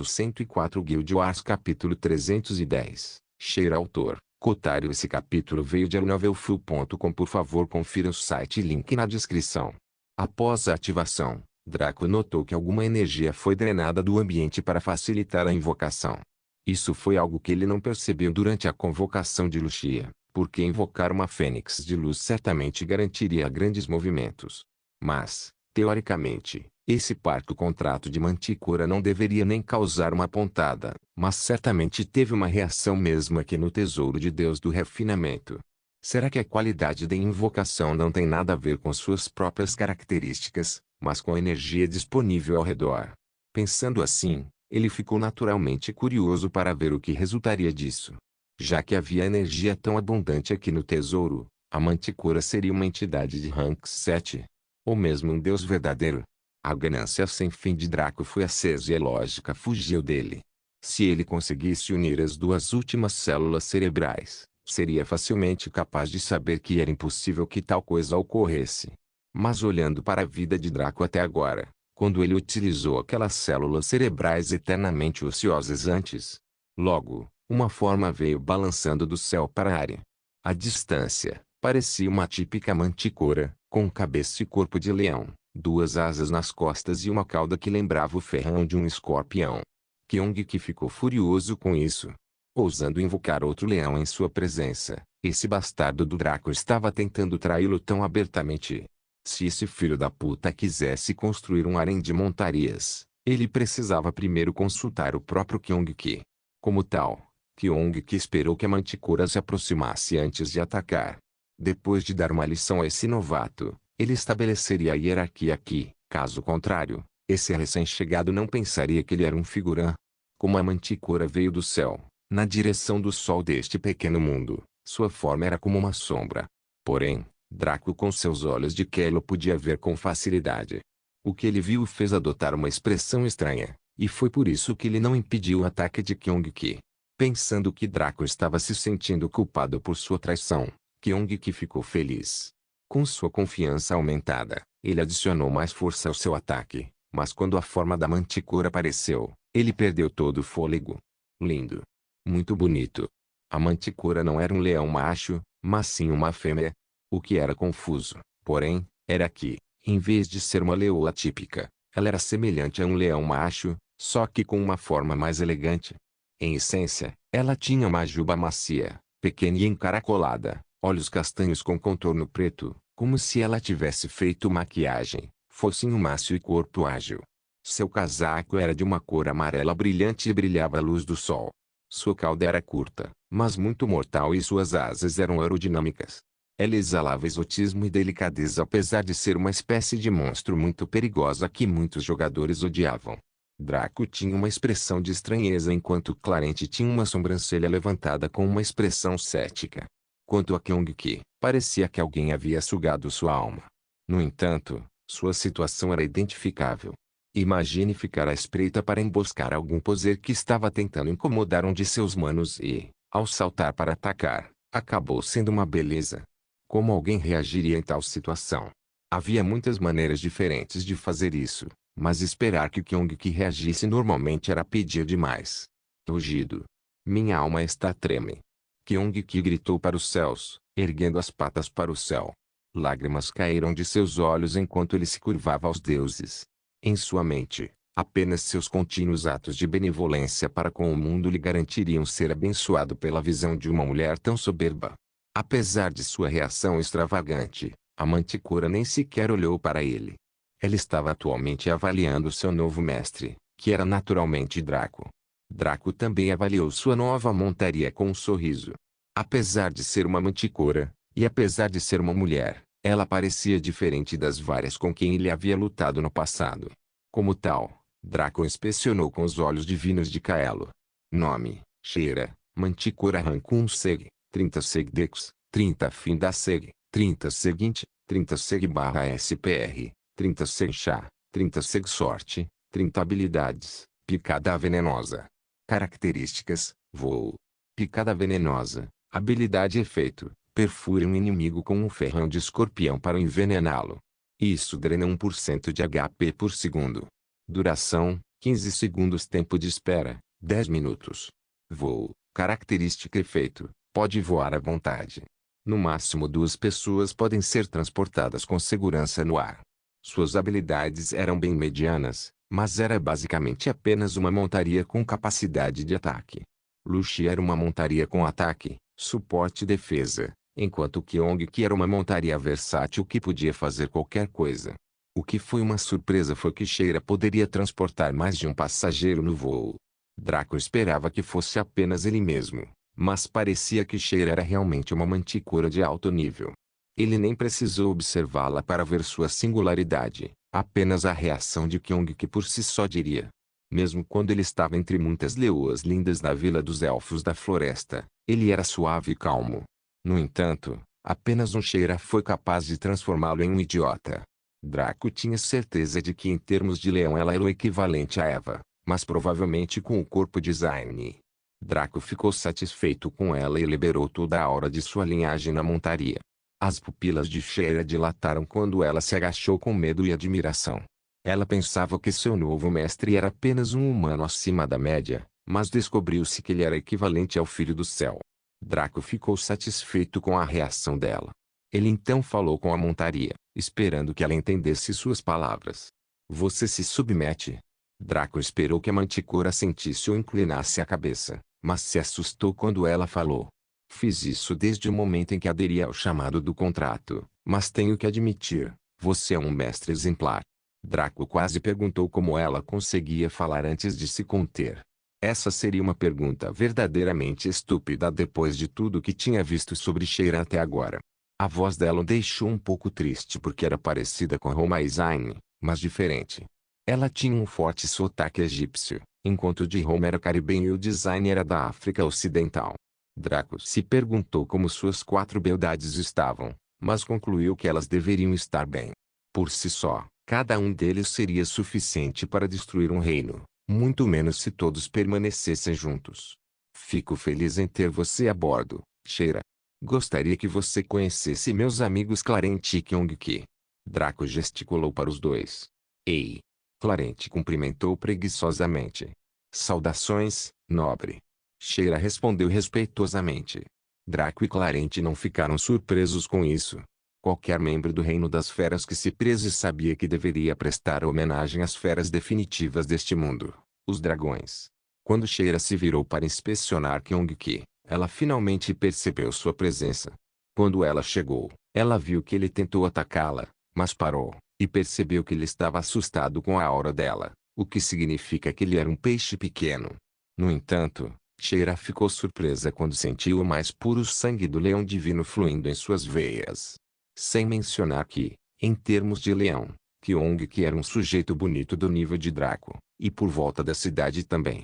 104 Guild Wars capítulo 310. Cheira autor. Cotário. Esse capítulo veio de novelfull.com. Por favor, confira o site e link na descrição. Após a ativação, Draco notou que alguma energia foi drenada do ambiente para facilitar a invocação. Isso foi algo que ele não percebeu durante a convocação de Lucia, porque invocar uma fênix de luz certamente garantiria grandes movimentos. Mas, teoricamente, esse parco contrato de Manticora não deveria nem causar uma pontada, mas certamente teve uma reação mesmo aqui no Tesouro de Deus do Refinamento. Será que a qualidade da invocação não tem nada a ver com suas próprias características, mas com a energia disponível ao redor? Pensando assim, ele ficou naturalmente curioso para ver o que resultaria disso. Já que havia energia tão abundante aqui no tesouro, a Manticora seria uma entidade de rank 7. Ou mesmo um deus verdadeiro. A ganância sem fim de Draco foi acesa e a lógica fugiu dele. Se ele conseguisse unir as duas últimas células cerebrais, seria facilmente capaz de saber que era impossível que tal coisa ocorresse. Mas olhando para a vida de Draco até agora, quando ele utilizou aquelas células cerebrais eternamente ociosas antes, logo, uma forma veio balançando do céu para a área. À distância, parecia uma típica manticora, com cabeça e corpo de leão, duas asas nas costas e uma cauda que lembrava o ferrão de um escorpião. Kyung-ki ficou furioso com isso. Ousando invocar outro leão em sua presença, esse bastardo do Draco estava tentando traí-lo tão abertamente. Se esse filho da puta quisesse construir um harém de montarias, ele precisava primeiro consultar o próprio Kyung-ki. Como tal, Kyung-ki esperou que a manticora se aproximasse antes de atacar. Depois de dar uma lição a esse novato, ele estabeleceria a hierarquia aqui. Caso contrário, esse recém-chegado não pensaria que ele era um figurã. Como a manticora veio do céu, na direção do sol deste pequeno mundo, sua forma era como uma sombra. Porém, Draco com seus olhos de Kelo podia ver com facilidade. O que ele viu o fez adotar uma expressão estranha, e foi por isso que ele não impediu o ataque de Kyung-ki. Pensando que Draco estava se sentindo culpado por sua traição, Kyung-ki ficou feliz. Com sua confiança aumentada, ele adicionou mais força ao seu ataque, mas quando a forma da manticora apareceu, ele perdeu todo o fôlego. Lindo. Muito bonito. A manticora não era um leão macho, mas sim uma fêmea. O que era confuso, porém, era que, em vez de ser uma leoa típica, ela era semelhante a um leão macho, só que com uma forma mais elegante. Em essência, ela tinha uma juba macia, pequena e encaracolada, olhos castanhos com contorno preto, como se ela tivesse feito maquiagem, focinho macio e corpo ágil. Seu casaco era de uma cor amarela brilhante e brilhava à luz do sol. Sua cauda era curta, mas muito mortal e suas asas eram aerodinâmicas. Ela exalava exotismo e delicadeza apesar de ser uma espécie de monstro muito perigosa que muitos jogadores odiavam. Draco tinha uma expressão de estranheza enquanto Clarente tinha uma sobrancelha levantada com uma expressão cética. Quanto a Kyung-ki, parecia que alguém havia sugado sua alma. No entanto, sua situação era identificável. Imagine ficar à espreita para emboscar algum poser que estava tentando incomodar um de seus manos e, ao saltar para atacar, acabou sendo uma beleza. Como alguém reagiria em tal situação? Havia muitas maneiras diferentes de fazer isso, mas esperar que Kyung-ki reagisse normalmente era pedir demais. Rugido. Minha alma está treme. Kyung-ki gritou para os céus, erguendo as patas para o céu. Lágrimas caíram de seus olhos enquanto ele se curvava aos deuses. Em sua mente, apenas seus contínuos atos de benevolência para com o mundo lhe garantiriam ser abençoado pela visão de uma mulher tão soberba. Apesar de sua reação extravagante, a manticora nem sequer olhou para ele. Ela estava atualmente avaliando seu novo mestre, que era naturalmente Draco. Draco também avaliou sua nova montaria com um sorriso. Apesar de ser uma manticora, e apesar de ser uma mulher, ela parecia diferente das várias com quem ele havia lutado no passado. Como tal, Draco inspecionou com os olhos divinos de Kaelo. Nome: Cheira, Manticora Rank 1 Seg, 30 Segdex, 30 Fim da Seg, 30 Seguinte, 30 Seg/SPR, 30 Seg Chá, 30 Seg Sorte, 30 Habilidades, Picada Venenosa. Características: Voo. Picada Venenosa, habilidade efeito. Perfure um inimigo com um ferrão de escorpião para envenená-lo. Isso drena 1% de HP por segundo. Duração: 15 segundos tempo de espera, 10 minutos. Voo, característica efeito, pode voar à vontade. No máximo 2 pessoas podem ser transportadas com segurança no ar. Suas habilidades eram bem medianas, mas era basicamente apenas uma montaria com capacidade de ataque. Luxi era uma montaria com ataque, suporte e defesa, enquanto Kyong-ki era uma montaria versátil que podia fazer qualquer coisa. O que foi uma surpresa foi que Sheira poderia transportar mais de um passageiro no voo. Draco esperava que fosse apenas ele mesmo, mas parecia que Sheira era realmente uma manticora de alto nível. Ele nem precisou observá-la para ver sua singularidade, apenas a reação de Kyong-ki por si só diria. Mesmo quando ele estava entre muitas leoas lindas na Vila dos Elfos da Floresta, ele era suave e calmo. No entanto, apenas um Sheira foi capaz de transformá-lo em um idiota. Draco tinha certeza de que em termos de leão ela era o equivalente a Eva, mas provavelmente com o corpo de Zayn. Draco ficou satisfeito com ela e liberou toda a aura de sua linhagem na montaria. As pupilas de Sheira dilataram quando ela se agachou com medo e admiração. Ela pensava que seu novo mestre era apenas um humano acima da média, mas descobriu-se que ele era equivalente ao Filho do Céu. Draco ficou satisfeito com a reação dela. Ele então falou com a montaria, esperando que ela entendesse suas palavras. Você se submete? Draco esperou que a manticora sentisse ou inclinasse a cabeça, mas se assustou quando ela falou. Fiz isso desde o momento em que aderi ao chamado do contrato, mas tenho que admitir, você é um mestre exemplar. Draco quase perguntou como ela conseguia falar antes de se conter. Essa seria uma pergunta verdadeiramente estúpida depois de tudo que tinha visto sobre Sheira até agora. A voz dela o deixou um pouco triste porque era parecida com Roma e Zayn, mas diferente. Ela tinha um forte sotaque egípcio, enquanto o de Roma era caribenho e o de Zayn era da África Ocidental. Draco se perguntou como suas 4 beldades estavam, mas concluiu que elas deveriam estar bem. Por si só, cada um deles seria suficiente para destruir um reino, muito menos se todos permanecessem juntos. Fico feliz em ter você a bordo, Sheira. Gostaria que você conhecesse meus amigos Clarente e Kyong-ki. Draco gesticulou para os dois. Ei! Clarente cumprimentou preguiçosamente. Saudações, nobre. Sheira respondeu respeitosamente. Draco e Clarente não ficaram surpresos com isso. Qualquer membro do Reino das Feras que se preze sabia que deveria prestar homenagem às feras definitivas deste mundo, os dragões. Quando Sheira se virou para inspecionar Kyong-ki, ela finalmente percebeu sua presença. Quando ela chegou, ela viu que ele tentou atacá-la, mas parou, e percebeu que ele estava assustado com a aura dela, o que significa que ele era um peixe pequeno. No entanto, Sheira ficou surpresa quando sentiu o mais puro sangue do leão divino fluindo em suas veias. Sem mencionar que, em termos de leão, Kyong-ki era um sujeito bonito do nível de Draco, e por volta da cidade também.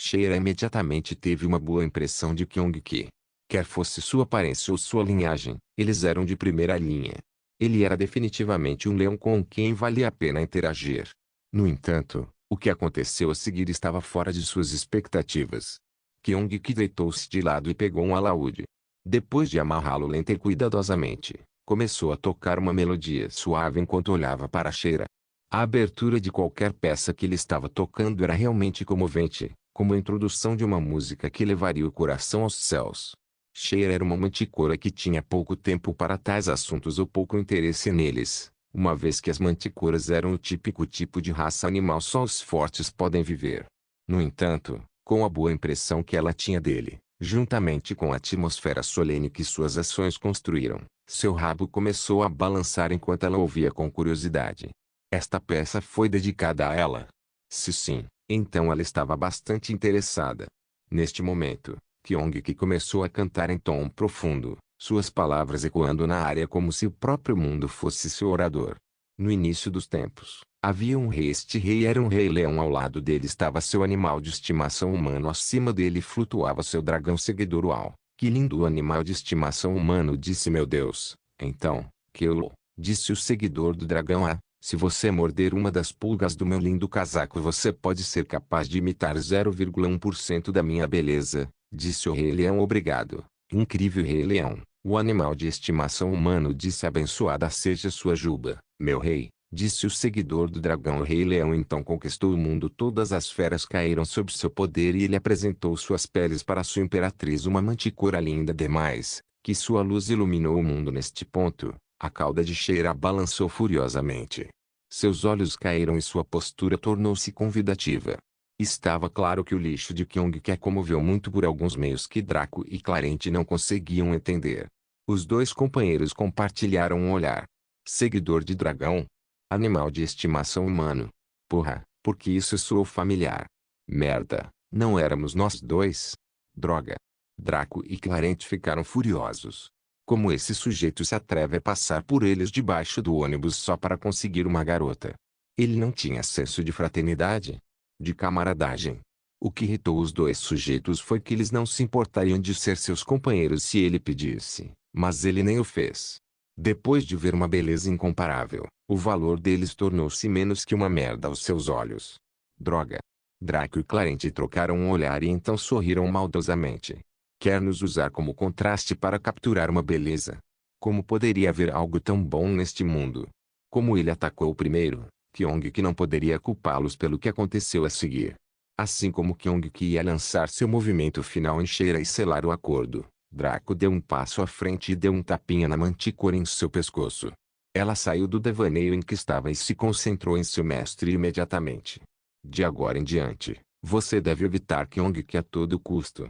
Sheira imediatamente teve uma boa impressão de Kyong-ki. Quer fosse sua aparência ou sua linhagem, eles eram de primeira linha. Ele era definitivamente um leão com quem valia a pena interagir. No entanto, o que aconteceu a seguir estava fora de suas expectativas. Kyong-ki deitou-se de lado e pegou um alaúde. Depois de amarrá-lo lenta e cuidadosamente, começou a tocar uma melodia suave enquanto olhava para Sheira. A abertura de qualquer peça que ele estava tocando era realmente comovente, como a introdução de uma música que levaria o coração aos céus. Sheira era uma manticora que tinha pouco tempo para tais assuntos ou pouco interesse neles, uma vez que as manticoras eram o típico tipo de raça animal só os fortes podem viver. No entanto, com a boa impressão que ela tinha dele, juntamente com a atmosfera solene que suas ações construíram, seu rabo começou a balançar enquanto ela ouvia com curiosidade. Esta peça foi dedicada a ela? Se sim, então ela estava bastante interessada. Neste momento, Kyong-ki começou a cantar em tom profundo, suas palavras ecoando na área como se o próprio mundo fosse seu orador. No início dos tempos, havia um rei. Este rei era um rei leão. Ao lado dele estava seu animal de estimação humano. Acima dele flutuava seu dragão seguidor Uau. Que lindo animal de estimação humano, disse meu Deus. Então, Kylo, disse o seguidor do dragão se você morder uma das pulgas do meu lindo casaco você pode ser capaz de imitar 0,1% da minha beleza, disse o Rei Leão. Obrigado, incrível Rei Leão. O animal de estimação humano disse abençoada seja sua juba, meu rei. Disse o seguidor do dragão. O Rei Leão então conquistou o mundo. Todas as feras caíram sob seu poder e ele apresentou suas peles para sua imperatriz, uma manticora linda demais, que sua luz iluminou o mundo. Neste ponto, a cauda de Sheera balançou furiosamente. Seus olhos caíram e sua postura tornou-se convidativa. Estava claro que o lixo de Kyong-Ki a comoveu muito por alguns meios que Draco e Clarente não conseguiam entender. Os dois companheiros compartilharam um olhar. Seguidor de dragão? Animal de estimação humano. Porra, porque isso soou familiar. Merda, não éramos nós dois? Droga. Draco e Clarente ficaram furiosos. Como esse sujeito se atreve a passar por eles debaixo do ônibus só para conseguir uma garota? Ele não tinha senso de fraternidade? De camaradagem? O que irritou os dois sujeitos foi que eles não se importariam de ser seus companheiros se ele pedisse, mas ele nem o fez. Depois de ver uma beleza incomparável, o valor deles tornou-se menos que uma merda aos seus olhos. Droga. Draco e Clarente trocaram um olhar e então sorriram maldosamente. Quer nos usar como contraste para capturar uma beleza? Como poderia haver algo tão bom neste mundo? Como ele atacou primeiro, Kyong-Ki não poderia culpá-los pelo que aconteceu a seguir. Assim como Kyong-Ki ia lançar seu movimento final em Sheera e selar o acordo, Draco deu um passo à frente e deu um tapinha na manticora em seu pescoço. Ela saiu do devaneio em que estava e se concentrou em seu mestre imediatamente. De agora em diante, você deve evitar Kyong-Ki a todo custo.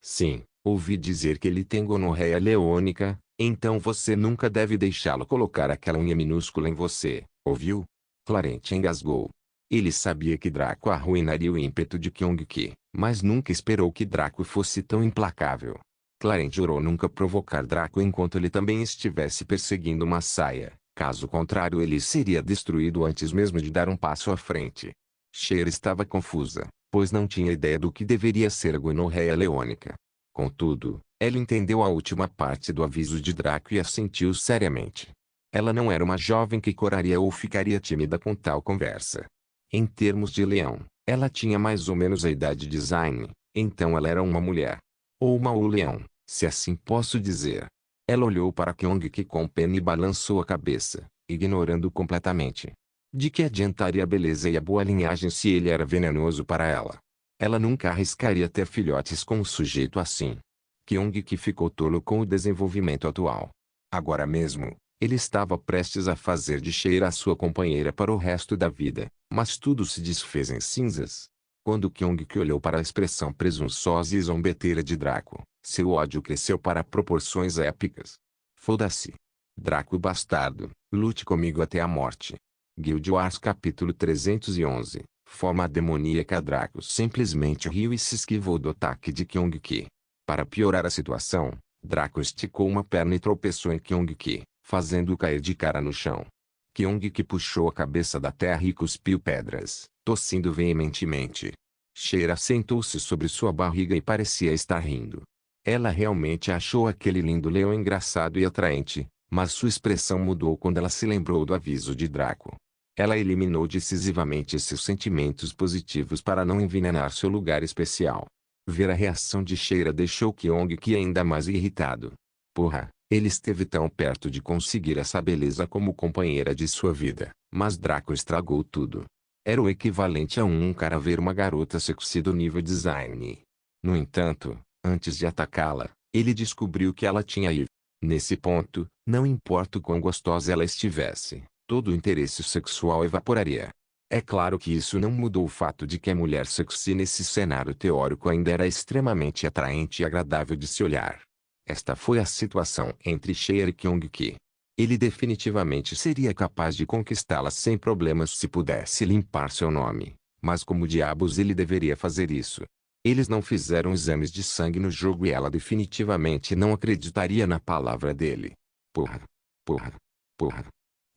Sim, ouvi dizer que ele tem gonorreia leônica, então você nunca deve deixá-lo colocar aquela unha minúscula em você, ouviu? Clarente engasgou. Ele sabia que Draco arruinaria o ímpeto de Kyong-Ki, mas nunca esperou que Draco fosse tão implacável. Clarente jurou nunca provocar Draco enquanto ele também estivesse perseguindo uma saia, caso contrário ele seria destruído antes mesmo de dar um passo à frente. Sheera estava confusa, pois não tinha ideia do que deveria ser a gonorreia leônica. Contudo, ela entendeu a última parte do aviso de Draco e assentiu seriamente. Ela não era uma jovem que coraria ou ficaria tímida com tal conversa. Em termos de leão, ela tinha mais ou menos a idade de Zayn, então ela era uma mulher. Ou uma leão, se assim posso dizer. Ela olhou para Kyong-Ki com pena e balançou a cabeça, ignorando completamente. De que adiantaria a beleza e a boa linhagem se ele era venenoso para ela? Ela nunca arriscaria ter filhotes com um sujeito assim. Kyong-Ki ficou tolo com o desenvolvimento atual. Agora mesmo, ele estava prestes a fazer de Sheera sua companheira para o resto da vida, mas tudo se desfez em cinzas. Quando Kyong-Ki olhou para a expressão presunçosa e zombeteira de Draco, seu ódio cresceu para proporções épicas. Foda-se. Draco bastardo, lute comigo até a morte. Guild Wars capítulo 311, forma demoníaca. Draco simplesmente riu e se esquivou do ataque de Kyong-Ki. Para piorar a situação, Draco esticou uma perna e tropeçou em Kyong-Ki, fazendo-o cair de cara no chão. Kyong-Ki puxou a cabeça da terra e cuspiu pedras, tossindo veementemente. Sheera sentou-se sobre sua barriga e parecia estar rindo. Ela realmente achou aquele lindo leão engraçado e atraente, mas sua expressão mudou quando ela se lembrou do aviso de Draco. Ela eliminou decisivamente seus sentimentos positivos para não envenenar seu lugar especial. Ver a reação de Sheera deixou Kyong-Ki ainda mais irritado. Porra, ele esteve tão perto de conseguir essa beleza como companheira de sua vida, mas Draco estragou tudo. Era o equivalente a um cara ver uma garota sexy do nível design. No entanto, antes de atacá-la, ele descobriu que ela tinha HIV. Nesse ponto, não importa o quão gostosa ela estivesse, todo o interesse sexual evaporaria. É claro que isso não mudou o fato de que a mulher sexy nesse cenário teórico ainda era extremamente atraente e agradável de se olhar. Esta foi a situação entre Sheera e Kyong-Ki. Ele definitivamente seria capaz de conquistá-la sem problemas se pudesse limpar seu nome, mas como diabos ele deveria fazer isso? Eles não fizeram exames de sangue no jogo e ela definitivamente não acreditaria na palavra dele. Porra. Porra. Porra.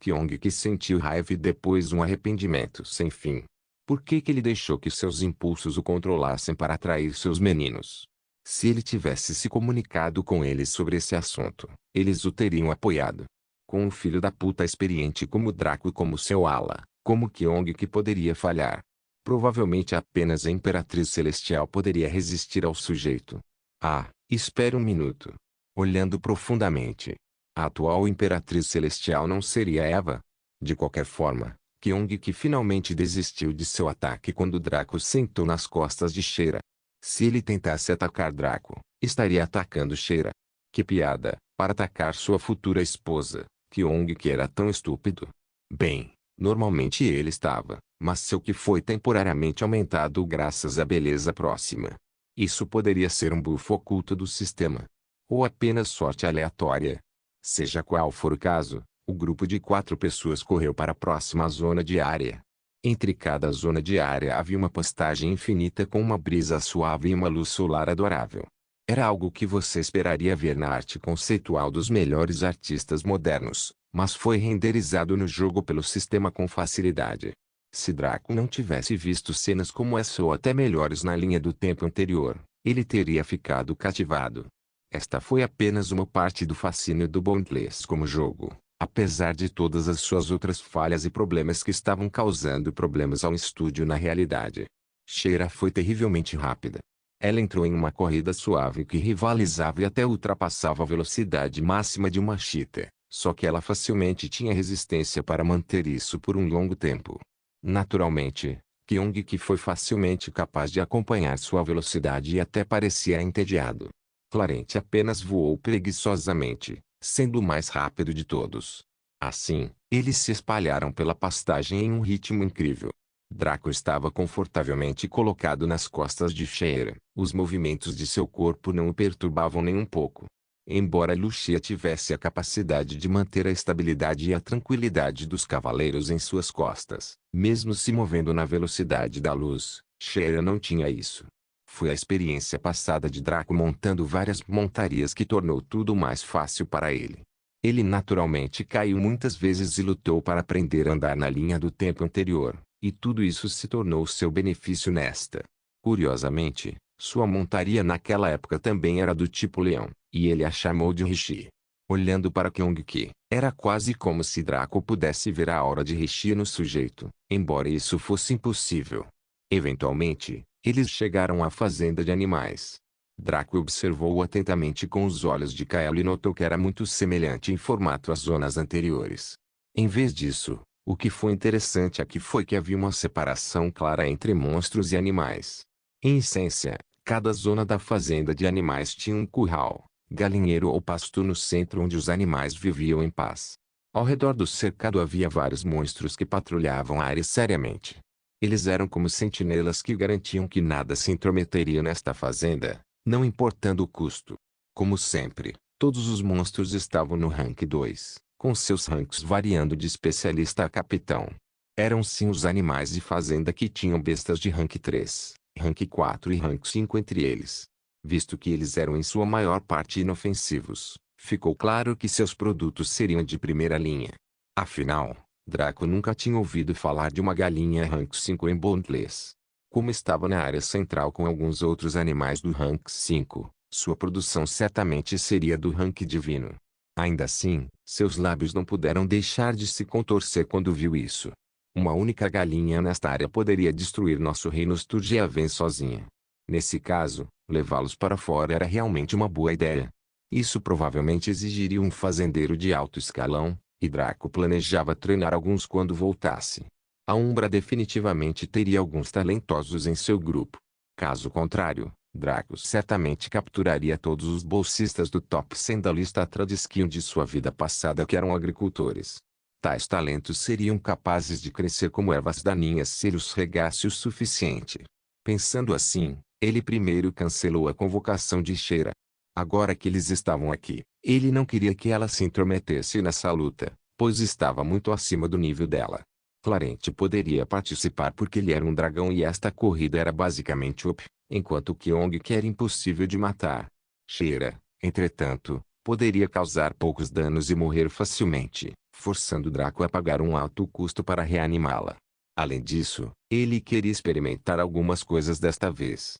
Kyong-Ki sentiu raiva e depois um arrependimento sem fim. Por que ele deixou que seus impulsos o controlassem para atrair seus meninos? Se ele tivesse se comunicado com eles sobre esse assunto, eles o teriam apoiado. Com um filho da puta experiente como Draco como seu ala, como Kyong-Ki poderia falhar? Provavelmente apenas a Imperatriz Celestial poderia resistir ao sujeito. Ah, espere um minuto. Olhando profundamente, a atual Imperatriz Celestial não seria Eva? De qualquer forma, Kyong-ki finalmente desistiu de seu ataque quando Draco sentou nas costas de Sheira. Se ele tentasse atacar Draco, estaria atacando Sheira. Que piada, para atacar sua futura esposa, Kyong-ki era tão estúpido. Bem, normalmente ele estava, mas seu Ki foi temporariamente aumentado graças à beleza próxima. Isso poderia ser um bufo oculto do sistema. Ou apenas sorte aleatória. Seja qual for o caso, o grupo de 4 pessoas correu para a próxima zona de área. Entre cada zona de área havia uma postagem infinita com uma brisa suave e uma luz solar adorável. Era algo que você esperaria ver na arte conceitual dos melhores artistas modernos, mas foi renderizado no jogo pelo sistema com facilidade. Se Draco não tivesse visto cenas como essa ou até melhores na linha do tempo anterior, ele teria ficado cativado. Esta foi apenas uma parte do fascínio do Boundless como jogo, apesar de todas as suas outras falhas e problemas que estavam causando problemas ao estúdio na realidade. Sheira foi terrivelmente rápida. Ela entrou em uma corrida suave que rivalizava e até ultrapassava a velocidade máxima de uma cheetah, só que ela facilmente tinha resistência para manter isso por um longo tempo. Naturalmente, Kyong-ki foi facilmente capaz de acompanhar sua velocidade e até parecia entediado. Clarence apenas voou preguiçosamente, sendo o mais rápido de todos. Assim, eles se espalharam pela pastagem em um ritmo incrível. Draco estava confortavelmente colocado nas costas de Sheira. Os movimentos de seu corpo não o perturbavam nem um pouco. Embora Lucia tivesse a capacidade de manter a estabilidade e a tranquilidade dos cavaleiros em suas costas, mesmo se movendo na velocidade da luz, Sheira não tinha isso. Foi a experiência passada de Draco montando várias montarias que tornou tudo mais fácil para ele. Ele naturalmente caiu muitas vezes e lutou para aprender a andar na linha do tempo anterior, e tudo isso se tornou seu benefício nesta. Curiosamente, sua montaria naquela época também era do tipo leão, e ele a chamou de Rishi. Olhando para Kyong-ki, era quase como se Draco pudesse ver a aura de Rishi no sujeito, embora isso fosse impossível. Eventualmente, eles chegaram à fazenda de animais. Draco observou atentamente com os olhos de Kael e notou que era muito semelhante em formato às zonas anteriores. Em vez disso, o que foi interessante aqui foi que havia uma separação clara entre monstros e animais. Em essência, cada zona da fazenda de animais tinha um curral, galinheiro ou pasto no centro onde os animais viviam em paz. Ao redor do cercado havia vários monstros que patrulhavam a área seriamente. Eles eram como sentinelas que garantiam que nada se intrometeria nesta fazenda, não importando o custo. Como sempre, todos os monstros estavam no rank 2, com seus ranks variando de especialista a capitão. Eram sim os animais de fazenda que tinham bestas de rank 3, rank 4 e rank 5 entre eles. Visto que eles eram em sua maior parte inofensivos, ficou claro que seus produtos seriam de primeira linha. Afinal, Draco nunca tinha ouvido falar de uma galinha rank 5 em Boundless. Como estava na área central com alguns outros animais do rank 5, sua produção certamente seria do rank divino. Ainda assim, seus lábios não puderam deixar de se contorcer quando viu isso. Uma única galinha nesta área poderia destruir nosso reino Sturgiaven sozinha. Nesse caso, levá-los para fora era realmente uma boa ideia. Isso provavelmente exigiria um fazendeiro de alto escalão, e Draco planejava treinar alguns quando voltasse. A Umbra definitivamente teria alguns talentosos em seu grupo. Caso contrário, Draco certamente capturaria todos os bolsistas do top 100 da lista Tradskill de sua vida passada que eram agricultores. Tais talentos seriam capazes de crescer como ervas daninhas se ele os regasse o suficiente. Pensando assim, ele primeiro cancelou a convocação de Sheira. Agora que eles estavam aqui, ele não queria que ela se intrometesse nessa luta, pois estava muito acima do nível dela. Clarence poderia participar porque ele era um dragão e esta corrida era basicamente UP, enquanto Kyong-ki era impossível de matar. Sheira, entretanto, poderia causar poucos danos e morrer facilmente, forçando Draco a pagar um alto custo para reanimá-la. Além disso, ele queria experimentar algumas coisas desta vez.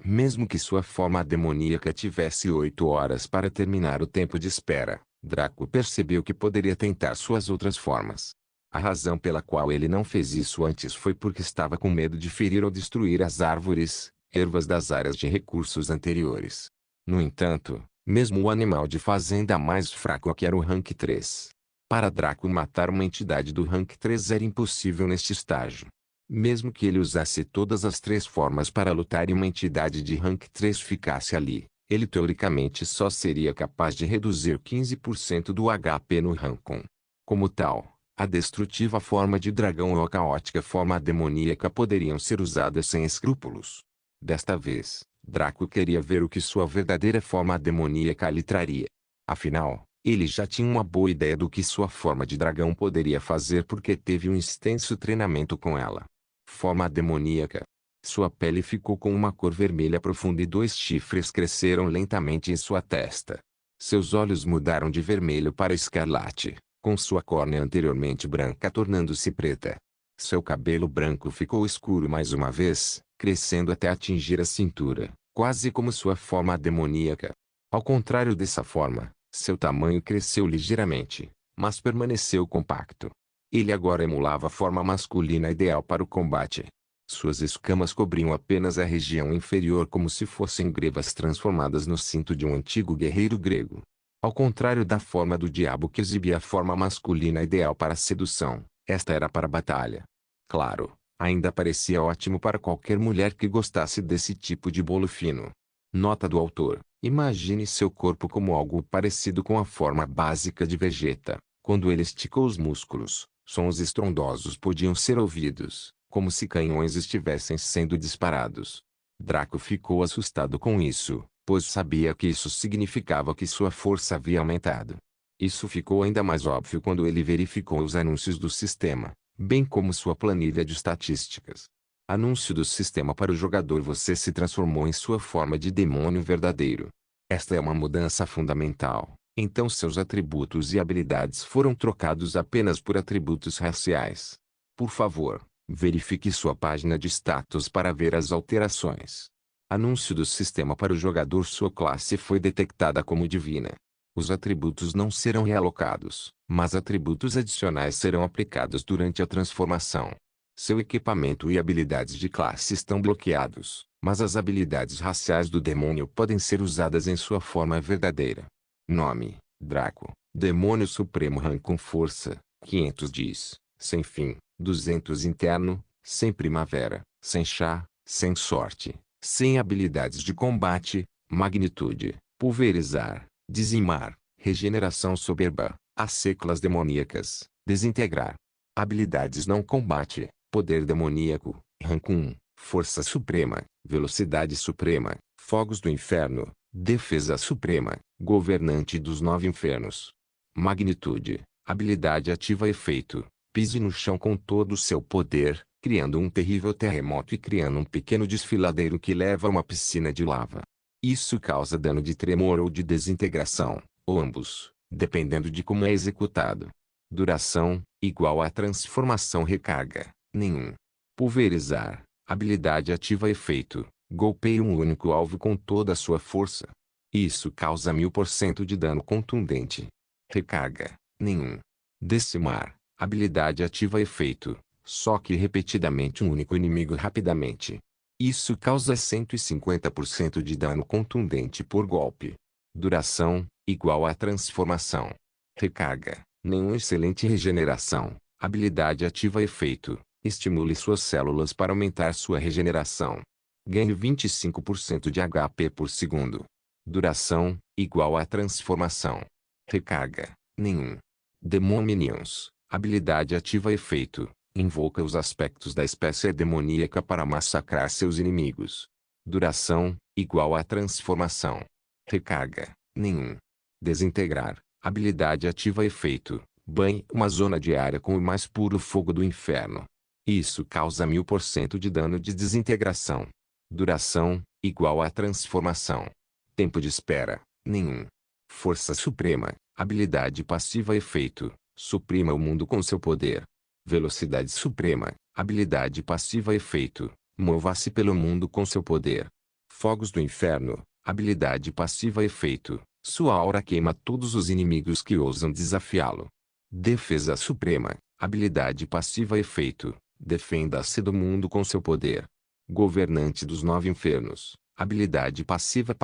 Mesmo que sua forma demoníaca tivesse 8 horas para terminar o tempo de espera, Draco percebeu que poderia tentar suas outras formas. A razão pela qual ele não fez isso antes foi porque estava com medo de ferir ou destruir as árvores, ervas das áreas de recursos anteriores. No entanto, mesmo o animal de fazenda mais fraco que era o rank 3, Para Draco matar uma entidade do rank 3 era impossível neste estágio. Mesmo que ele usasse todas as 3 formas para lutar e uma entidade de rank 3 ficasse ali, ele teoricamente só seria capaz de reduzir 15% do HP no rank 1. Como tal, a destrutiva forma de dragão ou a caótica forma demoníaca poderiam ser usadas sem escrúpulos. Desta vez, Draco queria ver o que sua verdadeira forma demoníaca lhe traria. Afinal, ele já tinha uma boa ideia do que sua forma de dragão poderia fazer porque teve um extenso treinamento com ela. Forma demoníaca. Sua pele ficou com uma cor vermelha profunda e 2 chifres cresceram lentamente em sua testa. Seus olhos mudaram de vermelho para escarlate, com sua córnea anteriormente branca tornando-se preta. Seu cabelo branco ficou escuro mais uma vez, crescendo até atingir a cintura, quase como sua forma demoníaca. Ao contrário dessa forma, seu tamanho cresceu ligeiramente, mas permaneceu compacto. Ele agora emulava a forma masculina ideal para o combate. Suas escamas cobriam apenas a região inferior como se fossem grevas transformadas no cinto de um antigo guerreiro grego. Ao contrário da forma do diabo que exibia a forma masculina ideal para a sedução, esta era para a batalha. Claro, ainda parecia ótimo para qualquer mulher que gostasse desse tipo de bolo fino. Nota do autor: imagine seu corpo como algo parecido com a forma básica de Vegeta. Quando ele esticou os músculos, sons estrondosos podiam ser ouvidos, como se canhões estivessem sendo disparados. Draco ficou assustado com isso, pois sabia que isso significava que sua força havia aumentado. Isso ficou ainda mais óbvio quando ele verificou os anúncios do sistema, bem como sua planilha de estatísticas. Anúncio do sistema para o jogador: você se transformou em sua forma de demônio verdadeiro. Esta é uma mudança fundamental. Então seus atributos e habilidades foram trocados apenas por atributos raciais. Por favor, verifique sua página de status para ver as alterações. Anúncio do sistema para o jogador: sua classe foi detectada como divina. Os atributos não serão realocados, mas atributos adicionais serão aplicados durante a transformação. Seu equipamento e habilidades de classe estão bloqueados, mas as habilidades raciais do demônio podem ser usadas em sua forma verdadeira. Nome: Draco, Demônio Supremo. Rank com força, 500 diz, sem fim, 200 interno, sem primavera, sem chá, sem sorte, sem habilidades de combate, magnitude, pulverizar, dizimar, regeneração soberba, as seclas demoníacas, desintegrar. Habilidades não combate, poder demoníaco, rank 1, força suprema, velocidade suprema, fogos do inferno, defesa suprema, governante dos 9 infernos. Magnitude, habilidade ativa efeito, pise no chão com todo o seu poder, criando um terrível terremoto e criando um pequeno desfiladeiro que leva a uma piscina de lava. Isso causa dano de tremor ou de desintegração, ou ambos, dependendo de como é executado. Duração, igual a transformação. Recarga, nenhum. Pulverizar, habilidade ativa efeito, golpeie um único alvo com toda a sua força. Isso causa 1000% de dano contundente. Recarga, nenhum. Decimar, habilidade ativa efeito, soque repetidamente um único inimigo rapidamente. Isso causa 150% de dano contundente por golpe. Duração, igual a transformação. Recarga, nenhum. Excelente regeneração, habilidade ativa efeito, estimule suas células para aumentar sua regeneração. Ganhe 25% de HP por segundo. Duração, igual a transformação. Recarga, nenhum. Demon Minions, habilidade ativa efeito, invoca os aspectos da espécie demoníaca para massacrar seus inimigos. Duração, igual a transformação. Recarga, nenhum. Desintegrar, habilidade ativa efeito, banhe uma zona de área com o mais puro fogo do inferno. Isso causa 1000% de dano de desintegração. Duração, igual a transformação. Tempo de espera, nenhum. Força suprema, habilidade passiva efeito, suprima o mundo com seu poder. Velocidade suprema, habilidade passiva efeito, mova-se pelo mundo com seu poder. Fogos do inferno, habilidade passiva efeito, sua aura queima todos os inimigos que ousam desafiá-lo. Defesa suprema, habilidade passiva efeito, defenda-se do mundo com seu poder. Governante dos 9 infernos, habilidade passiva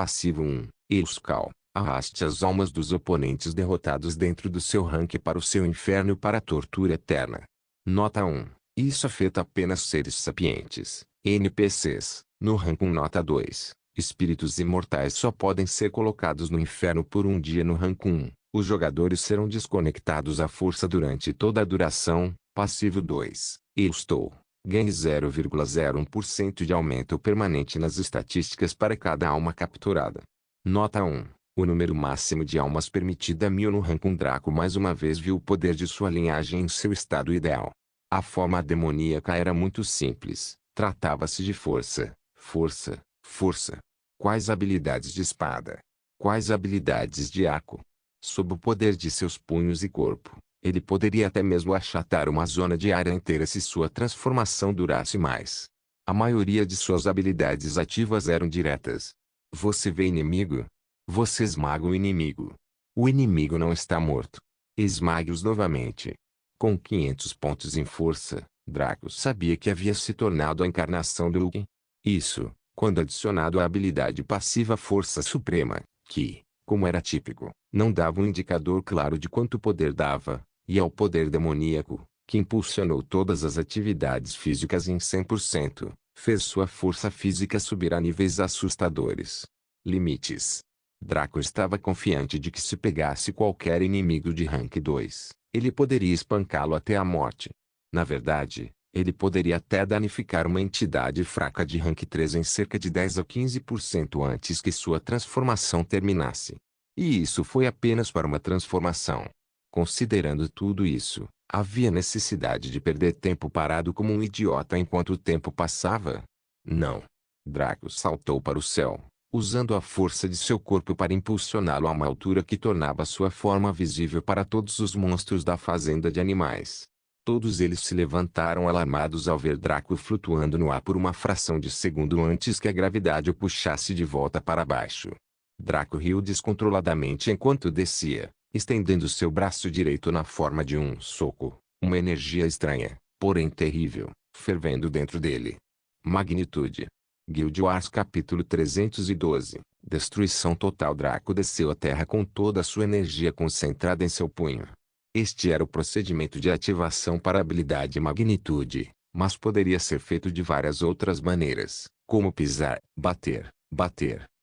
1, Euskal, Arraste as almas dos oponentes derrotados dentro do seu rank para o seu inferno para a tortura eterna. Nota 1. Isso afeta apenas seres sapientes, NPCs, no rank 1. Nota 2. Espíritos imortais só podem ser colocados no inferno por um dia no rank 1. Os jogadores serão desconectados à força durante toda a duração. Passivo 2. Eu estou. Ganhe 0,01% de aumento permanente nas estatísticas para cada alma capturada. Nota 1. O número máximo de almas permitida é 1000 no rank 1. Draco mais uma vez viu o poder de sua linhagem em seu estado ideal. A forma demoníaca era muito simples. Tratava-se de força, força, força. Quais habilidades de espada? Quais habilidades de arco? Sob o poder de seus punhos e corpo, ele poderia até mesmo achatar uma zona de área inteira se sua transformação durasse mais. A maioria de suas habilidades ativas eram diretas. Você vê inimigo? Você esmaga o inimigo. O inimigo não está morto. Esmague-os novamente. Com 500 pontos em força, Draco sabia que havia se tornado a encarnação do Luke. Isso, quando adicionado à habilidade passiva Força Suprema, que, como era típico, não dava um indicador claro de quanto poder dava, e ao poder demoníaco, que impulsionou todas as atividades físicas em 100%, fez sua força física subir a níveis assustadores. Limites. Draco estava confiante de que se pegasse qualquer inimigo de rank 2, ele poderia espancá-lo até a morte. Na verdade, ele poderia até danificar uma entidade fraca de rank 3 em cerca de 10 a 15% antes que sua transformação terminasse. E isso foi apenas para uma transformação. Considerando tudo isso, havia necessidade de perder tempo parado como um idiota enquanto o tempo passava? Não. Draco saltou para o céu, usando a força de seu corpo para impulsioná-lo a uma altura que tornava sua forma visível para todos os monstros da fazenda de animais. Todos eles se levantaram alarmados ao ver Draco flutuando no ar por uma fração de segundo antes que a gravidade o puxasse de volta para baixo. Draco riu descontroladamente enquanto descia, estendendo seu braço direito na forma de um soco, uma energia estranha, porém terrível, fervendo dentro dele. Magnitude. Guild Wars capítulo 312. Destruição total. Draco desceu à terra com toda a sua energia concentrada em seu punho. Este era o procedimento de ativação para a habilidade Magnitude, mas poderia ser feito de várias outras maneiras, como pisar, bater,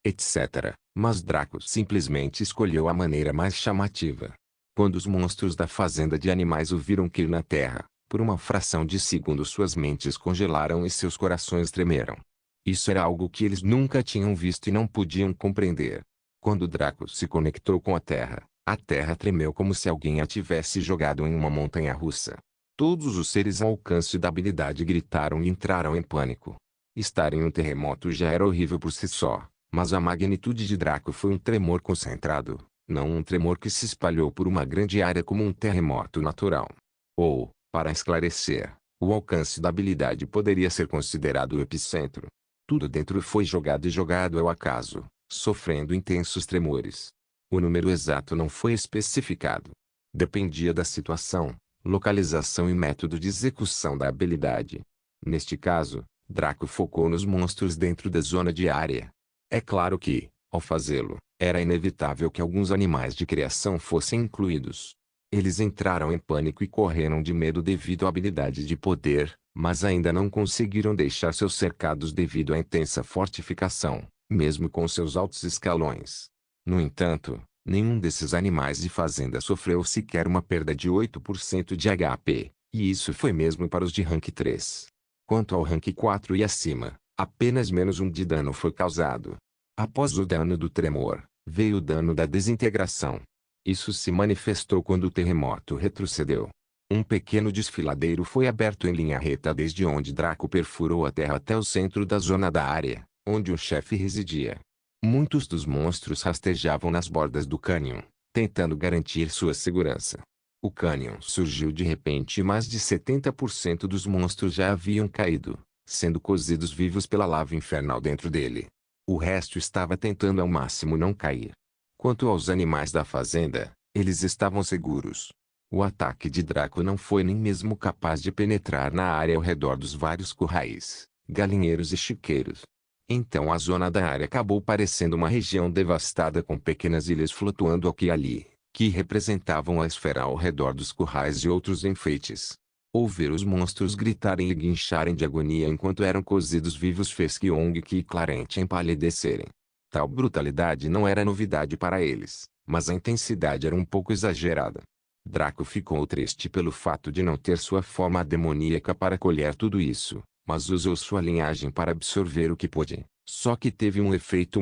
etc. Mas Draco simplesmente escolheu a maneira mais chamativa. Quando os monstros da fazenda de animais o viram cair na terra, por uma fração de segundo suas mentes congelaram e seus corações tremeram. Isso era algo que eles nunca tinham visto e não podiam compreender. Quando Draco se conectou com a terra tremeu como se alguém a tivesse jogado em uma montanha-russa. Todos os seres ao alcance da habilidade gritaram e entraram em pânico. Estar em um terremoto já era horrível por si só, mas a magnitude de Draco foi um tremor concentrado, não um tremor que se espalhou por uma grande área como um terremoto natural. Ou, para esclarecer, o alcance da habilidade poderia ser considerado o epicentro. Tudo dentro foi jogado ao acaso, sofrendo intensos tremores. O número exato não foi especificado. Dependia da situação, localização e método de execução da habilidade. Neste caso, Draco focou nos monstros dentro da zona de área. É claro que, ao fazê-lo, era inevitável que alguns animais de criação fossem incluídos. Eles entraram em pânico e correram de medo devido à habilidade de poder, mas ainda não conseguiram deixar seus cercados devido à intensa fortificação, mesmo com seus altos escalões. No entanto, nenhum desses animais de fazenda sofreu sequer uma perda de 8% de HP, e isso foi mesmo para os de rank 3. Quanto ao rank 4 e acima, apenas menos 1 de dano foi causado. Após o dano do tremor, veio o dano da desintegração. Isso se manifestou quando o terremoto retrocedeu. Um pequeno desfiladeiro foi aberto em linha reta desde onde Draco perfurou a terra até o centro da zona da área, onde o chefe residia. Muitos dos monstros rastejavam nas bordas do cânion, tentando garantir sua segurança. O cânion surgiu de repente e mais de 70% dos monstros já haviam caído, sendo cozidos vivos pela lava infernal dentro dele. O resto estava tentando ao máximo não cair. Quanto aos animais da fazenda, eles estavam seguros. O ataque de Draco não foi nem mesmo capaz de penetrar na área ao redor dos vários currais, galinheiros e chiqueiros. Então a zona da área acabou parecendo uma região devastada com pequenas ilhas flutuando aqui e ali, que representavam a esfera ao redor dos currais e outros enfeites. Ouvir os monstros gritarem e guincharem de agonia enquanto eram cozidos vivos fez Kyong-ki e Clarent empalidecerem. Tal brutalidade não era novidade para eles, mas a intensidade era um pouco exagerada. Draco ficou triste pelo fato de não ter sua forma demoníaca para colher tudo isso, mas usou sua linhagem para absorver o que pôde. Só que teve um efeito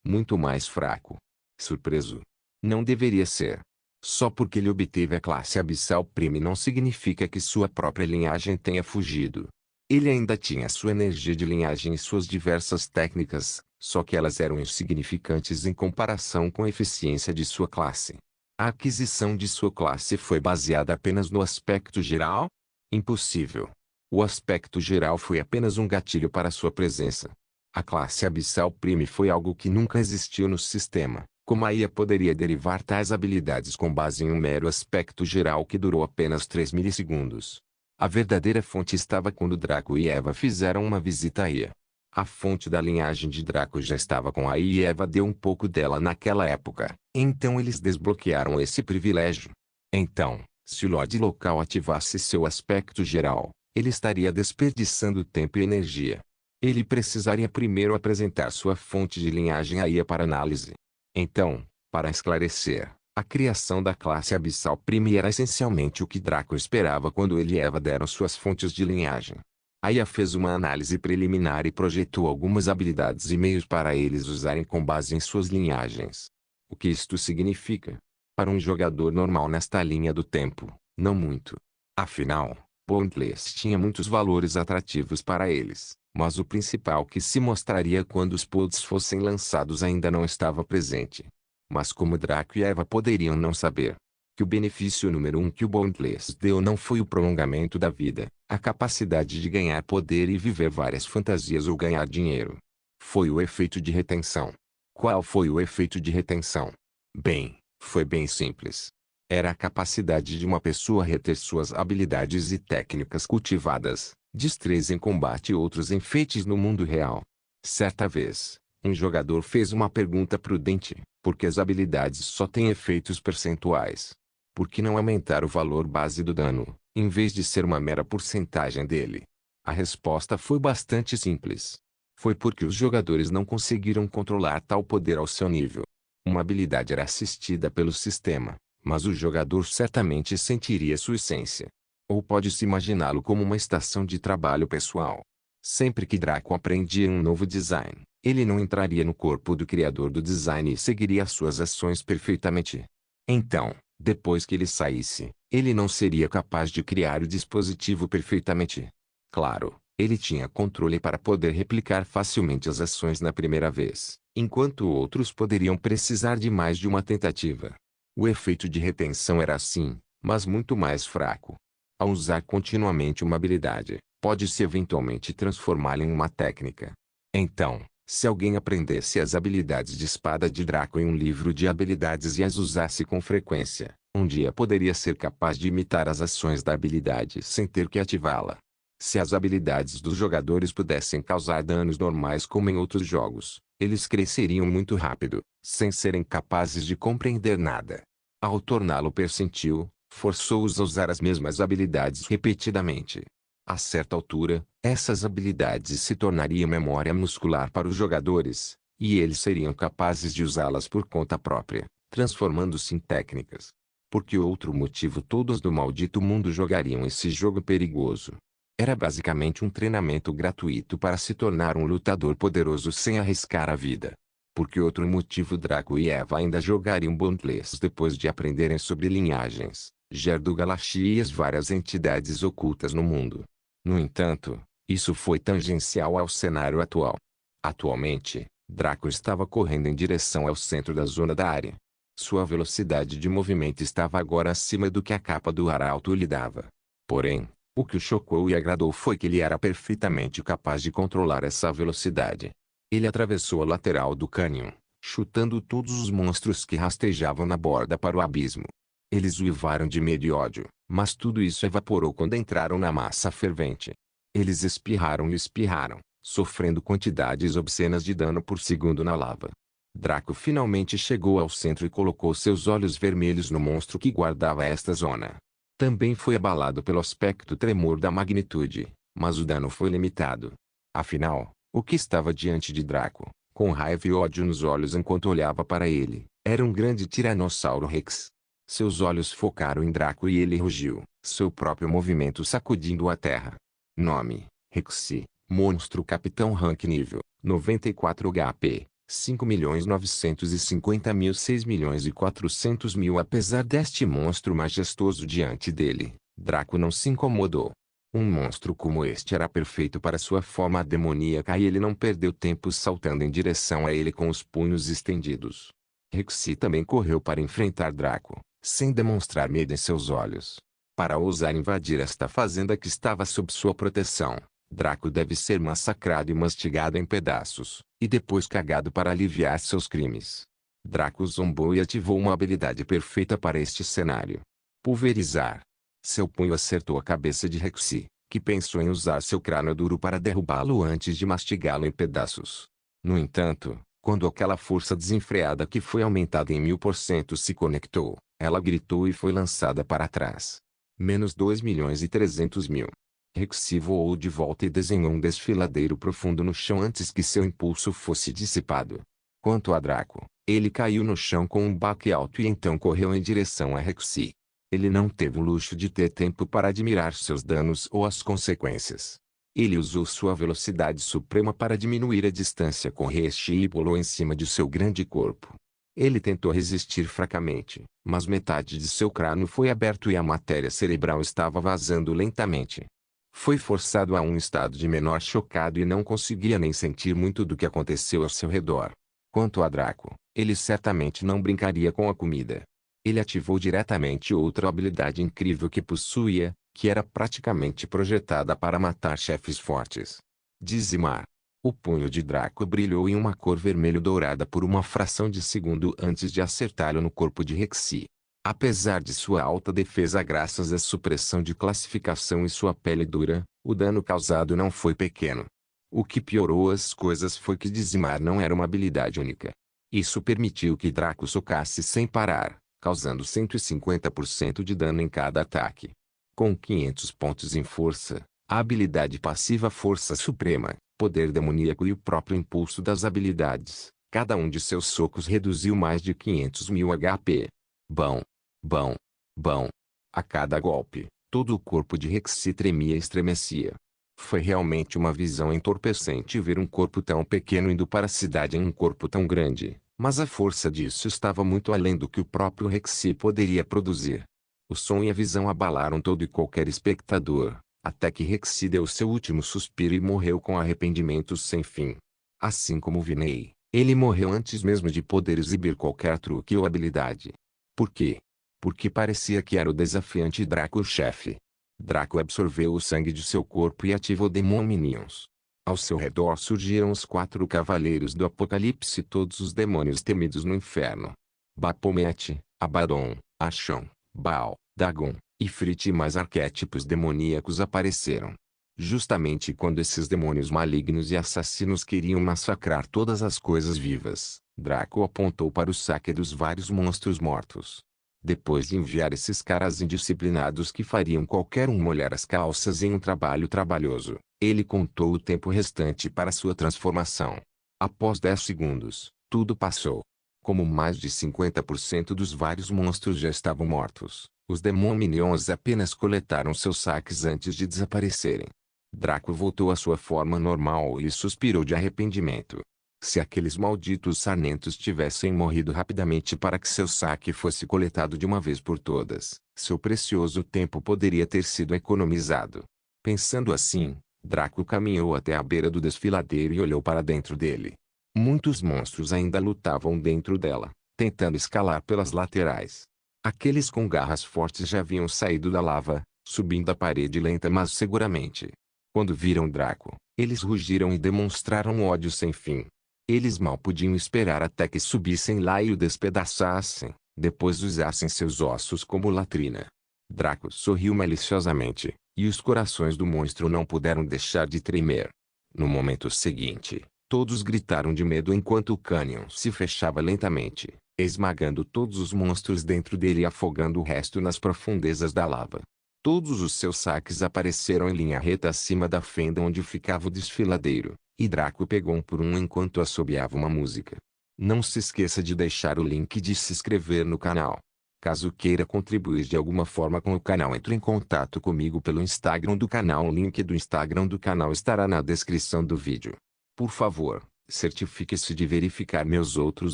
muito mais fraco. Surpreso. Não deveria ser. Só porque ele obteve a classe Abissal Prime não significa que sua própria linhagem tenha fugido. Ele ainda tinha sua energia de linhagem e suas diversas técnicas, só que elas eram insignificantes em comparação com a eficiência de sua classe. A aquisição de sua classe foi baseada apenas no aspecto geral? Impossível. O aspecto geral foi apenas um gatilho para sua presença. A classe Abissal Prime foi algo que nunca existiu no sistema. Como a IA poderia derivar tais habilidades com base em um mero aspecto geral que durou apenas 3 milissegundos? A verdadeira fonte estava quando Draco e Eva fizeram uma visita à IA. A fonte da linhagem de Draco já estava com a IA e Eva deu um pouco dela naquela época. Então eles desbloquearam esse privilégio. Então, se o Lorde local ativasse seu aspecto geral, ele estaria desperdiçando tempo e energia. Ele precisaria primeiro apresentar sua fonte de linhagem à IA para análise. Então, para esclarecer, a criação da classe Abissal Prime era essencialmente o que Draco esperava quando ele e Eva deram suas fontes de linhagem. A IA fez uma análise preliminar e projetou algumas habilidades e meios para eles usarem com base em suas linhagens. O que isto significa? Para um jogador normal nesta linha do tempo, não muito. Afinal, Boundless tinha muitos valores atrativos para eles, mas o principal que se mostraria quando os pods fossem lançados ainda não estava presente. Mas como Draco e Eva poderiam não saber? Que o benefício número 1 que o Boundless deu não foi o prolongamento da vida, a capacidade de ganhar poder e viver várias fantasias ou ganhar dinheiro. Foi o efeito de retenção. Qual foi o efeito de retenção? Bem, foi bem simples. Era a capacidade de uma pessoa reter suas habilidades e técnicas cultivadas, destreza em combate e outros enfeites no mundo real. Certa vez, um jogador fez uma pergunta prudente: por que as habilidades só têm efeitos percentuais? Por que não aumentar o valor base do dano, em vez de ser uma mera porcentagem dele? A resposta foi bastante simples. Foi porque os jogadores não conseguiram controlar tal poder ao seu nível. Uma habilidade era assistida pelo sistema, mas o jogador certamente sentiria sua essência. Ou pode-se imaginá-lo como uma estação de trabalho pessoal. Sempre que Draco aprendia um novo design, ele não entraria no corpo do criador do design e seguiria suas ações perfeitamente. Então, depois que ele saísse, ele não seria capaz de criar o dispositivo perfeitamente. Claro, ele tinha controle para poder replicar facilmente as ações na primeira vez, enquanto outros poderiam precisar de mais de uma tentativa. O efeito de retenção era assim, mas muito mais fraco. Ao usar continuamente uma habilidade, pode-se eventualmente transformá-la em uma técnica. Então, se alguém aprendesse as habilidades de espada de Draco em um livro de habilidades e as usasse com frequência, um dia poderia ser capaz de imitar as ações da habilidade sem ter que ativá-la. Se as habilidades dos jogadores pudessem causar danos normais como em outros jogos, eles cresceriam muito rápido, sem serem capazes de compreender nada. Ao torná-lo percentil, forçou-os a usar as mesmas habilidades repetidamente. A certa altura, essas habilidades se tornariam memória muscular para os jogadores, e eles seriam capazes de usá-las por conta própria, transformando-se em técnicas. Por que outro motivo todos do maldito mundo jogariam esse jogo perigoso? Era basicamente um treinamento gratuito para se tornar um lutador poderoso sem arriscar a vida. Por que outro motivo Draco e Eva ainda jogariam Boundless depois de aprenderem sobre linhagens, Gerdo Galaxy e as várias entidades ocultas no mundo? No entanto, isso foi tangencial ao cenário atual. Atualmente, Draco estava correndo em direção ao centro da zona da área. Sua velocidade de movimento estava agora acima do que a capa do arauto lhe dava. Porém, o que o chocou e agradou foi que ele era perfeitamente capaz de controlar essa velocidade. Ele atravessou a lateral do cânion, chutando todos os monstros que rastejavam na borda para o abismo. Eles uivaram de medo e ódio, mas tudo isso evaporou quando entraram na massa fervente. Eles espirraram e espirraram, sofrendo quantidades obscenas de dano por segundo na lava. Draco finalmente chegou ao centro e colocou seus olhos vermelhos no monstro que guardava esta zona. Também foi abalado pelo aspecto tremor da magnitude, mas o dano foi limitado. Afinal, o que estava diante de Draco, com raiva e ódio nos olhos enquanto olhava para ele, era um grande Tiranossauro Rex. Seus olhos focaram em Draco e ele rugiu, seu próprio movimento sacudindo a terra. Nome: Rexy, monstro capitão rank nível, 94 HP. 5.950.000 6.400.000. Apesar deste monstro majestoso diante dele, Draco não se incomodou. Um monstro como este era perfeito para sua forma demoníaca e ele não perdeu tempo saltando em direção a ele com os punhos estendidos. Rexy também correu para enfrentar Draco, sem demonstrar medo em seus olhos. Para ousar invadir esta fazenda que estava sob sua proteção, Draco deve ser massacrado e mastigado em pedaços, e depois cagado para aliviar seus crimes. Draco zombou e ativou uma habilidade perfeita para este cenário. Pulverizar. Seu punho acertou a cabeça de Rexy, que pensou em usar seu crânio duro para derrubá-lo antes de mastigá-lo em pedaços. No entanto, quando aquela força desenfreada que foi aumentada em 1000% se conectou, ela gritou e foi lançada para trás. Menos 2.300.000. Rexy voou de volta e desenhou um desfiladeiro profundo no chão antes que seu impulso fosse dissipado. Quanto a Draco, ele caiu no chão com um baque alto e então correu em direção a Rexy. Ele não teve o luxo de ter tempo para admirar seus danos ou as consequências. Ele usou sua velocidade suprema para diminuir a distância com Rexy e pulou em cima de seu grande corpo. Ele tentou resistir fracamente, mas metade de seu crânio foi aberto e a matéria cerebral estava vazando lentamente. Foi forçado a um estado de menor chocado e não conseguia nem sentir muito do que aconteceu ao seu redor. Quanto a Draco, ele certamente não brincaria com a comida. Ele ativou diretamente outra habilidade incrível que possuía, que era praticamente projetada para matar chefes fortes. Dizimar. O punho de Draco brilhou em uma cor vermelho-dourada por uma fração de segundo antes de acertá-lo no corpo de Rexy. Apesar de sua alta defesa graças à supressão de classificação e sua pele dura, o dano causado não foi pequeno. O que piorou as coisas foi que dizimar não era uma habilidade única. Isso permitiu que Draco socasse sem parar, causando 150% de dano em cada ataque. Com 500 pontos em força, a habilidade passiva Força Suprema, Poder Demoníaco e o próprio impulso das habilidades, cada um de seus socos reduziu mais de 500.000 HP. Bom. Bom. Bom. A cada golpe, todo o corpo de Rexy tremia e estremecia. Foi realmente uma visão entorpecente ver um corpo tão pequeno indo para a cidade em um corpo tão grande, mas a força disso estava muito além do que o próprio Rexy poderia produzir. O som e a visão abalaram todo e qualquer espectador, até que Rexy deu seu último suspiro e morreu com arrependimentos sem fim. Assim como Vinay, ele morreu antes mesmo de poder exibir qualquer truque ou habilidade. Por quê? Porque parecia que era o desafiante Draco-chefe. Draco absorveu o sangue de seu corpo e ativou Demon Minions. Ao seu redor surgiram os 4 cavaleiros do Apocalipse e todos os demônios temidos no inferno. Baphomet, Abaddon, Ashon, Baal, Dagon, Ifrit e mais arquétipos demoníacos apareceram. Justamente quando esses demônios malignos e assassinos queriam massacrar todas as coisas vivas, Draco apontou para o saque dos vários monstros mortos. Depois de enviar esses caras indisciplinados que fariam qualquer um molhar as calças em um trabalho trabalhoso, ele contou o tempo restante para sua transformação. Após 10 segundos, tudo passou. Como mais de 50% dos vários monstros já estavam mortos, os Demon Minions apenas coletaram seus saques antes de desaparecerem. Draco voltou à sua forma normal e suspirou de arrependimento. Se aqueles malditos sarmentos tivessem morrido rapidamente para que seu saque fosse coletado de uma vez por todas, seu precioso tempo poderia ter sido economizado. Pensando assim, Draco caminhou até a beira do desfiladeiro e olhou para dentro dele. Muitos monstros ainda lutavam dentro dela, tentando escalar pelas laterais. Aqueles com garras fortes já haviam saído da lava, subindo a parede lenta mas seguramente. Quando viram Draco, eles rugiram e demonstraram ódio sem fim. Eles mal podiam esperar até que subissem lá e o despedaçassem, depois usassem seus ossos como latrina. Draco sorriu maliciosamente, e os corações do monstro não puderam deixar de tremer. No momento seguinte, todos gritaram de medo enquanto o cânion se fechava lentamente, esmagando todos os monstros dentro dele e afogando o resto nas profundezas da lava. Todos os seus saques apareceram em linha reta acima da fenda onde ficava o desfiladeiro, e Draco pegou um por um enquanto assobiava uma música. Não se esqueça de deixar o link de se inscrever no canal. Caso queira contribuir de alguma forma com o canal, entre em contato comigo pelo Instagram do canal. O link do Instagram do canal estará na descrição do vídeo. Por favor, certifique-se de verificar meus outros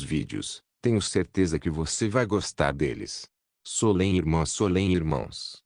vídeos. Tenho certeza que você vai gostar deles. Solem irmãos.